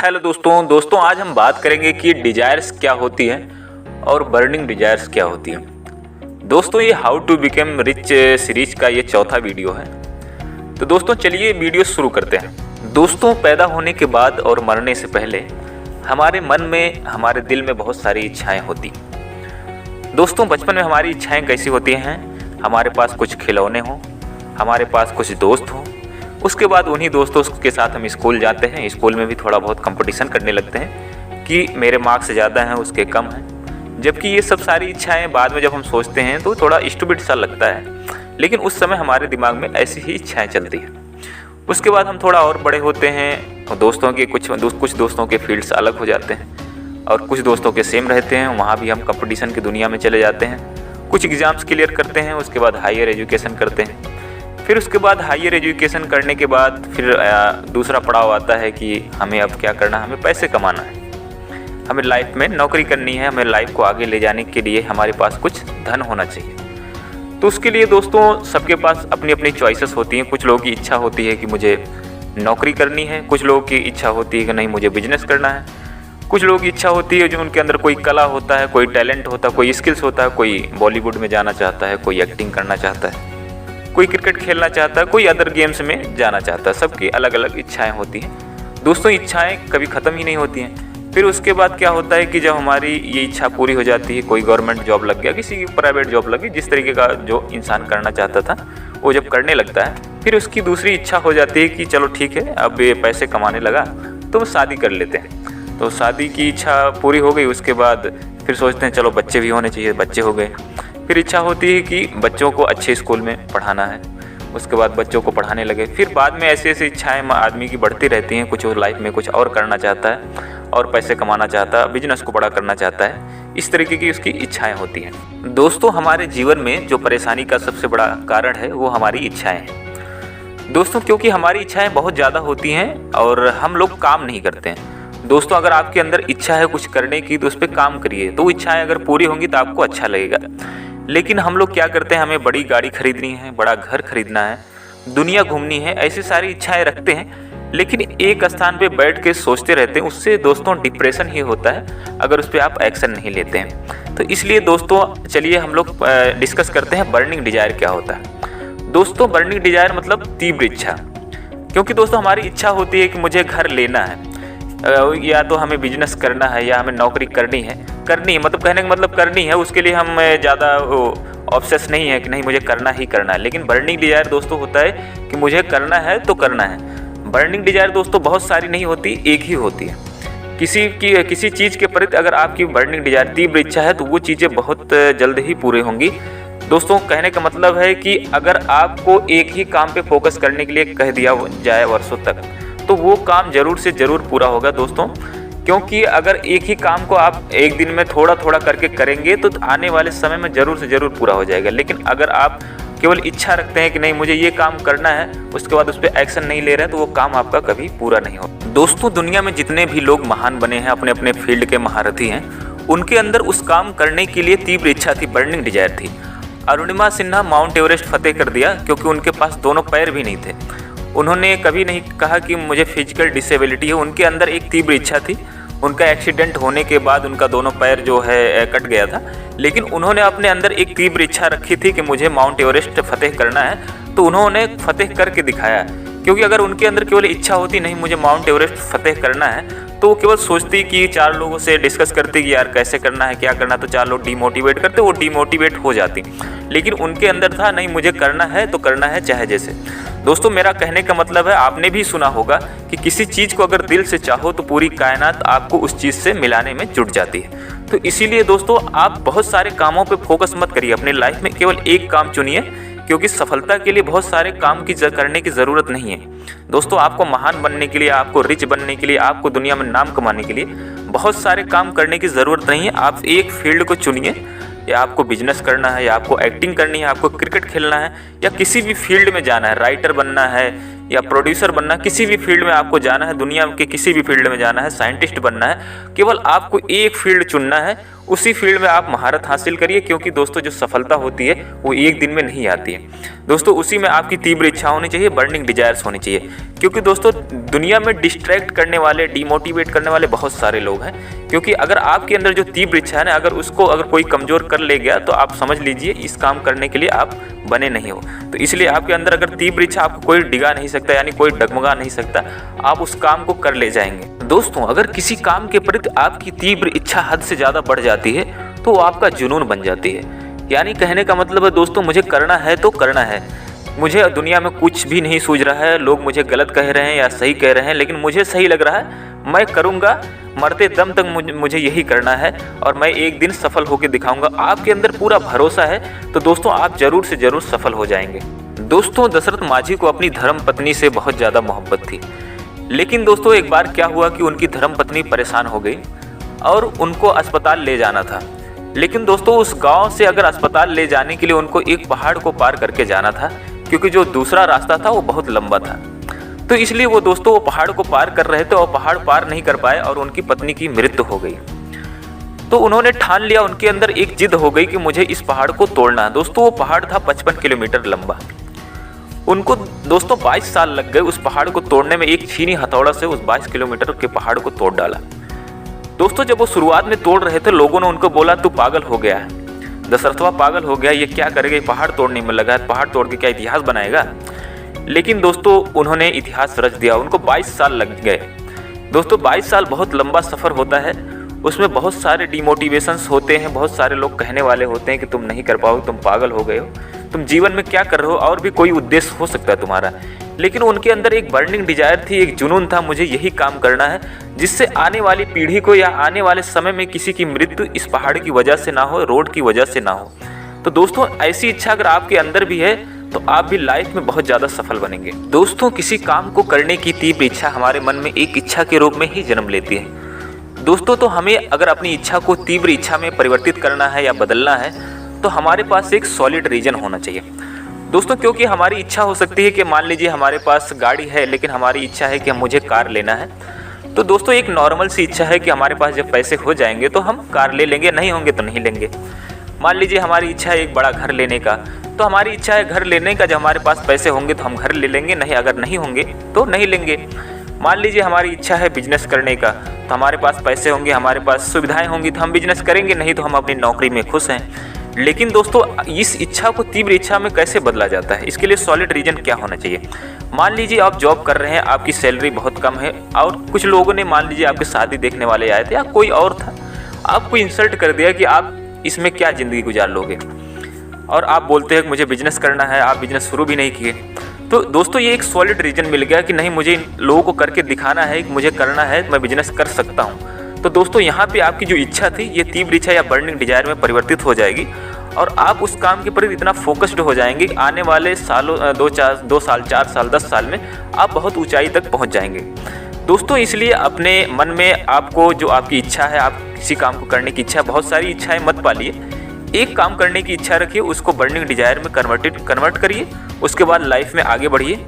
Hello दोस्तों आज हम बात करेंगे कि डिजायर्स क्या होती हैं और बर्निंग डिजायर्स क्या होती हैं। दोस्तों ये how to become rich series का ये चौथा वीडियो है। तो दोस्तों चलिए वीडियो शुरू करते हैं। दोस्तों पैदा होने के बाद और मरने से पहले हमारे मन में हमारे दिल में बहुत सारी इच्छाएं होती। दोस्तों बचपन में हमारी इच्छाएं कैसी होती हैं? हमारे पास कुछ खिलौने हों, हमारे पास कुछ दोस्त हों, उसके बाद उन्हीं दोस्तों के साथ हम स्कूल जाते हैं। स्कूल में भी थोड़ा बहुत कंपटीशन करने लगते हैं कि मेरे मार्क्स ज़्यादा हैं उसके कम हैं। जबकि ये सब सारी इच्छाएं बाद में जब हम सोचते हैं तो थोड़ा स्टूपिड सा लगता है, लेकिन उस समय हमारे दिमाग में ऐसी ही इच्छाएं चलती हैं। उसके बाद हम थोड़ा और बड़े होते हैं और दोस्तों के कुछ दोस्तों के फील्ड्स अलग हो जाते हैं और कुछ दोस्तों के सेम रहते हैं। वहाँ भी हम कंपटीशन की दुनिया में चले जाते हैं, कुछ एग्ज़ाम्स क्लियर करते हैं, उसके बाद हायर एजुकेशन करते हैं। फिर उसके बाद हायर एजुकेशन करने के बाद फिर दूसरा पड़ाव आता है कि हमें अब क्या करना है, हमें पैसे कमाना है, हमें लाइफ में नौकरी करनी है, हमें लाइफ को आगे ले जाने के लिए हमारे पास कुछ धन होना चाहिए। तो उसके लिए दोस्तों सबके पास अपनी अपनी चॉइसेस होती हैं। कुछ लोगों की इच्छा होती है कि मुझे नौकरी करनी है, कुछ लोगों की इच्छा होती है कि नहीं मुझे बिजनेस करना है, कुछ लोगों की इच्छा होती है जो उनके अंदर कोई कला होता है, कोई टैलेंट होता है, कोई स्किल्स होता है, कोई बॉलीवुड में जाना चाहता है, कोई एक्टिंग करना चाहता है, कोई क्रिकेट खेलना चाहता है, कोई अदर गेम्स में जाना चाहता है। सबकी अलग अलग इच्छाएं होती हैं। दोस्तों इच्छाएं कभी ख़त्म ही नहीं होती हैं। फिर उसके बाद क्या होता है कि जब हमारी ये इच्छा पूरी हो जाती है, कोई गवर्नमेंट जॉब लग गया, किसी की प्राइवेट जॉब लगी, जिस तरीके का जो इंसान करना चाहता था वो जब करने लगता है, फिर उसकी दूसरी इच्छा हो जाती है कि चलो ठीक है अब ये पैसे कमाने लगा तो वो शादी कर लेते हैं। तो शादी की इच्छा पूरी हो गई, उसके बाद फिर सोचते हैं चलो बच्चे भी होने चाहिए, बच्चे हो गए। फिर इच्छा होती है कि बच्चों को अच्छे स्कूल में पढ़ाना है, उसके बाद बच्चों को पढ़ाने लगे। फिर बाद में ऐसी ऐसी इच्छाएं आदमी की बढ़ती रहती हैं। कुछ लाइफ में कुछ और करना चाहता है और पैसे कमाना चाहता है, बिजनेस को बड़ा करना चाहता है, इस तरीके की उसकी इच्छाएं होती हैं। दोस्तों हमारे जीवन में जो परेशानी का सबसे बड़ा कारण है वो हमारी इच्छाएं हैं। दोस्तों क्योंकि हमारी इच्छाएं बहुत ज़्यादा होती हैं और हम लोग काम नहीं करते हैं। दोस्तों अगर आपके अंदर इच्छा है कुछ करने की तो उस पर काम करिए, तो वो इच्छाएं अगर पूरी होंगी तो आपको अच्छा लगेगा। लेकिन हम लोग क्या करते हैं, हमें बड़ी गाड़ी खरीदनी है, बड़ा घर खरीदना है, दुनिया घूमनी है, ऐसी सारी इच्छाएं रखते हैं, लेकिन एक स्थान पे बैठ के सोचते रहते हैं। उससे दोस्तों डिप्रेशन ही होता है अगर उस पर आप एक्शन नहीं लेते हैं। तो इसलिए दोस्तों चलिए हम लोग डिस्कस करते हैं बर्निंग डिजायर क्या होता है। दोस्तों बर्निंग डिजायर मतलब तीव्र इच्छा। क्योंकि दोस्तों हमारी इच्छा होती है कि मुझे घर लेना है, या तो हमें बिजनेस करना है, या हमें नौकरी करनी है मतलब कहने का मतलब करनी है। उसके लिए हम ज़्यादा ऑब्सेस नहीं है कि नहीं मुझे करना ही करना है। लेकिन बर्निंग डिजायर दोस्तों होता है कि मुझे करना है तो करना है। बर्निंग डिजायर दोस्तों बहुत सारी नहीं होती, एक ही होती है। किसी चीज़ के प्रति अगर आपकी बर्निंग डिजायर तीव्र इच्छा है तो वो चीज़ें बहुत जल्द ही पूरी होंगी। दोस्तों कहने का मतलब है कि अगर आपको एक ही काम पे फोकस करने के लिए कह दिया जाए वर्षों तक, तो वो काम ज़रूर से ज़रूर पूरा होगा दोस्तों। क्योंकि अगर एक ही काम को आप एक दिन में थोड़ा थोड़ा करके करेंगे तो आने वाले समय में ज़रूर से ज़रूर पूरा हो जाएगा। लेकिन अगर आप केवल इच्छा रखते हैं कि नहीं मुझे ये काम करना है, उसके बाद उस पर एक्शन नहीं ले रहे हैं, तो वो काम आपका कभी पूरा नहीं हो। दोस्तों दुनिया में जितने भी लोग महान बने हैं, अपने अपने फील्ड के महारथी हैं, उनके अंदर उस काम करने के लिए तीव्र इच्छा थी, बर्निंग डिजायर थी। अरुणिमा सिन्हा माउंट एवरेस्ट फतेह कर दिया क्योंकि उनके पास दोनों पैर भी नहीं थे। उन्होंने कभी नहीं कहा कि मुझे फिजिकल डिसेबिलिटी है, उनके अंदर एक तीव्र इच्छा थी। उनका एक्सीडेंट होने के बाद उनका दोनों पैर जो है कट गया था, लेकिन उन्होंने अपने अंदर एक तीव्र इच्छा रखी थी कि मुझे माउंट एवरेस्ट फतेह करना है, तो उन्होंने फतेह करके दिखाया। क्योंकि अगर उनके अंदर केवल इच्छा होती नहीं मुझे माउंट एवरेस्ट फतेह करना है, तो वो केवल सोचती कि चार लोगों से डिस्कस करती कि यार कैसे करना है, क्या करना, तो चार लोग डीमोटिवेट करते, वो डीमोटिवेट हो जाती। लेकिन उनके अंदर था नहीं मुझे करना है तो करना है चाहे जैसे। दोस्तों मेरा कहने का मतलब है, आपने भी सुना होगा कि किसी चीज़ को अगर दिल से चाहो तो पूरी कायनात आपको उस चीज़ से मिलाने में जुट जाती है। तो इसीलिए दोस्तों आप बहुत सारे कामों पे फोकस मत करिए, अपनी लाइफ में केवल एक काम चुनिए, क्योंकि सफलता के लिए बहुत सारे काम करने की ज़रूरत नहीं है। दोस्तों आपको महान बनने के लिए, आपको रिच बनने के लिए, आपको दुनिया में नाम कमाने के लिए बहुत सारे काम करने की ज़रूरत नहीं है। आप एक फील्ड को चुनिए, या आपको बिजनेस करना है, या आपको एक्टिंग करनी है, आपको क्रिकेट खेलना है, या किसी भी फील्ड में जाना है, राइटर बनना है या प्रोड्यूसर बनना, किसी भी फील्ड में आपको जाना है, दुनिया के किसी भी फील्ड में जाना है, साइंटिस्ट बनना है, केवल आपको एक फील्ड चुनना है, उसी फील्ड में आप महारत हासिल करिए, क्योंकि दोस्तों जो सफलता होती है वो एक दिन में नहीं आती है दोस्तों। उसी में आपकी तीव्र इच्छा होनी चाहिए, बर्निंग डिजायर्स होनी चाहिए। क्योंकि दोस्तों दुनिया में डिस्ट्रैक्ट करने वाले, डिमोटिवेट करने वाले बहुत सारे लोग हैं। क्योंकि अगर आपके अंदर जो तीव्र इच्छा है ना, अगर कोई कमज़ोर कर ले गया तो आप समझ लीजिए इस काम करने के लिए आप बने नहीं हो। तो इसलिए आपके अंदर अगर तीव्र इच्छा, आपको कोई डिगा नहीं सकता, यानी कोई डगमगा नहीं सकता, आप उस काम को कर ले जाएंगे। दोस्तों अगर किसी काम के प्रति आपकी तीव्र इच्छा हद से ज़्यादा बढ़ जाती है तो वो आपका जुनून बन जाती है। यानी कहने का मतलब है दोस्तों, मुझे करना है तो करना है, मुझे दुनिया में कुछ भी नहीं सूझ रहा है, लोग मुझे गलत कह रहे हैं या सही कह रहे हैं, लेकिन मुझे सही लग रहा है, मैं करूँगा, मरते दम तक मुझे यही करना है और मैं एक दिन सफल होकर दिखाऊंगा। आपके अंदर पूरा भरोसा है तो दोस्तों आप जरूर से जरूर सफल हो जाएंगे। दोस्तों दशरथ माझी को अपनी धर्म पत्नी से बहुत ज़्यादा मोहब्बत थी, लेकिन दोस्तों एक बार क्या हुआ कि उनकी धर्म पत्नी परेशान हो गई और उनको अस्पताल ले जाना था। लेकिन दोस्तों उस गांव से अगर अस्पताल ले जाने के लिए उनको एक पहाड़ को पार करके जाना था, क्योंकि जो दूसरा रास्ता था वो बहुत लंबा था। तो इसलिए वो दोस्तों वो पहाड़ को पार कर रहे थे और पहाड़ पार नहीं कर पाए और उनकी पत्नी की मृत्यु हो गई। तो उन्होंने ठान लिया, उनके अंदर एक जिद हो गई कि मुझे इस पहाड़ को तोड़ना है। दोस्तों वो पहाड़ था 55 किलोमीटर लंबा। उनको दोस्तों 22 साल लग गए उस पहाड़ को तोड़ने में। एक छीनी हथौड़ा से उस 22 किलोमीटर के पहाड़ को तोड़ डाला। दोस्तों जब वो शुरुआत में तोड़ रहे थे, लोगों ने उनको बोला तू पागल हो गया है, दशरथवा पागल हो गया, ये क्या करेगा, पहाड़ तोड़ने में लगा है, पहाड़ तोड़ के क्या इतिहास बनाएगा। लेकिन दोस्तों उन्होंने इतिहास रच दिया। उनको 22 साल लग गए। दोस्तों 22 साल बहुत लंबा सफ़र होता है, उसमें बहुत सारे डिमोटिवेशंस होते हैं, बहुत सारे लोग कहने वाले होते हैं कि तुम नहीं कर पाओगे, तुम पागल हो गए हो, तुम जीवन में क्या कर रहे हो, और भी कोई उद्देश्य हो सकता है तुम्हारा। लेकिन उनके अंदर एक बर्निंग डिजायर थी, एक जुनून था, मुझे यही काम करना है जिससे आने वाली पीढ़ी को या आने वाले समय में किसी की मृत्यु इस पहाड़ की वजह से ना हो, रोड की वजह से ना हो। तो दोस्तों ऐसी इच्छा अगर आपके अंदर भी है तो आप भी लाइफ में बहुत ज़्यादा सफल बनेंगे। दोस्तों किसी काम को करने की तीव्र इच्छा हमारे मन में एक इच्छा के रूप में ही जन्म लेती है। दोस्तों तो हमें अगर अपनी इच्छा को तीव्र इच्छा में परिवर्तित करना है या बदलना है तो हमारे पास एक सॉलिड रीजन होना चाहिए दोस्तों। क्योंकि हमारी इच्छा हो सकती है कि मान लीजिए हमारे पास गाड़ी है, लेकिन हमारी इच्छा है कि मुझे कार लेना है। तो दोस्तों एक नॉर्मल सी इच्छा है कि हमारे पास जब पैसे हो जाएंगे तो हम कार ले लेंगे, नहीं होंगे तो नहीं लेंगे। मान लीजिए हमारी इच्छा है एक बड़ा घर लेने का, तो हमारी इच्छा है घर लेने का, जब हमारे पास पैसे होंगे तो हम घर ले लेंगे, नहीं अगर नहीं होंगे तो नहीं लेंगे। मान लीजिए हमारी इच्छा है बिजनेस करने का, तो हमारे पास पैसे होंगे, हमारे पास सुविधाएं होंगी तो हम बिजनेस करेंगे, नहीं तो हम अपनी नौकरी में खुश हैं। लेकिन दोस्तों इस इच्छा को तीव्र इच्छा में कैसे बदला जाता है, इसके लिए सॉलिड रीजन क्या होना चाहिए। मान लीजिए आप जॉब कर रहे हैं, आपकी सैलरी बहुत कम है और कुछ लोगों ने मान लीजिए आपकी शादी देखने वाले आए थे या कोई और था, आपको इंसल्ट कर दिया कि आप इसमें क्या ज़िंदगी गुजार लोगे, और आप बोलते हैं कि मुझे बिजनेस करना है, आप बिजनेस शुरू भी नहीं किए। तो दोस्तों ये एक सॉलिड रीजन मिल गया कि नहीं, मुझे इन लोगों को करके दिखाना है कि मुझे करना है, मैं बिजनेस कर सकता हूँ। तो दोस्तों यहाँ पे आपकी जो इच्छा थी ये तीव्र इच्छा या बर्निंग डिजायर में परिवर्तित हो जाएगी और आप उस काम के प्रति इतना फोकस्ड हो जाएंगे कि आने वाले सालों 2 साल 4 साल 10 साल में आप बहुत ऊंचाई तक पहुँच जाएंगे। दोस्तों इसलिए अपने मन में आपको जो आपकी इच्छा है, आप किसी काम को करने की इच्छा, बहुत सारी इच्छाएं मत पालिए, एक काम करने की इच्छा रखिए, उसको बर्निंग डिजायर में कन्वर्ट करिए, उसके बाद लाइफ में आगे बढ़िए।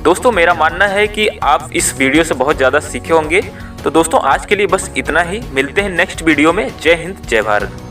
दोस्तों मेरा मानना है कि आप इस वीडियो से बहुत ज़्यादा सीखे होंगे। तो दोस्तों आज के लिए बस इतना ही, मिलते हैं नेक्स्ट वीडियो में। जय हिंद, जय भारत।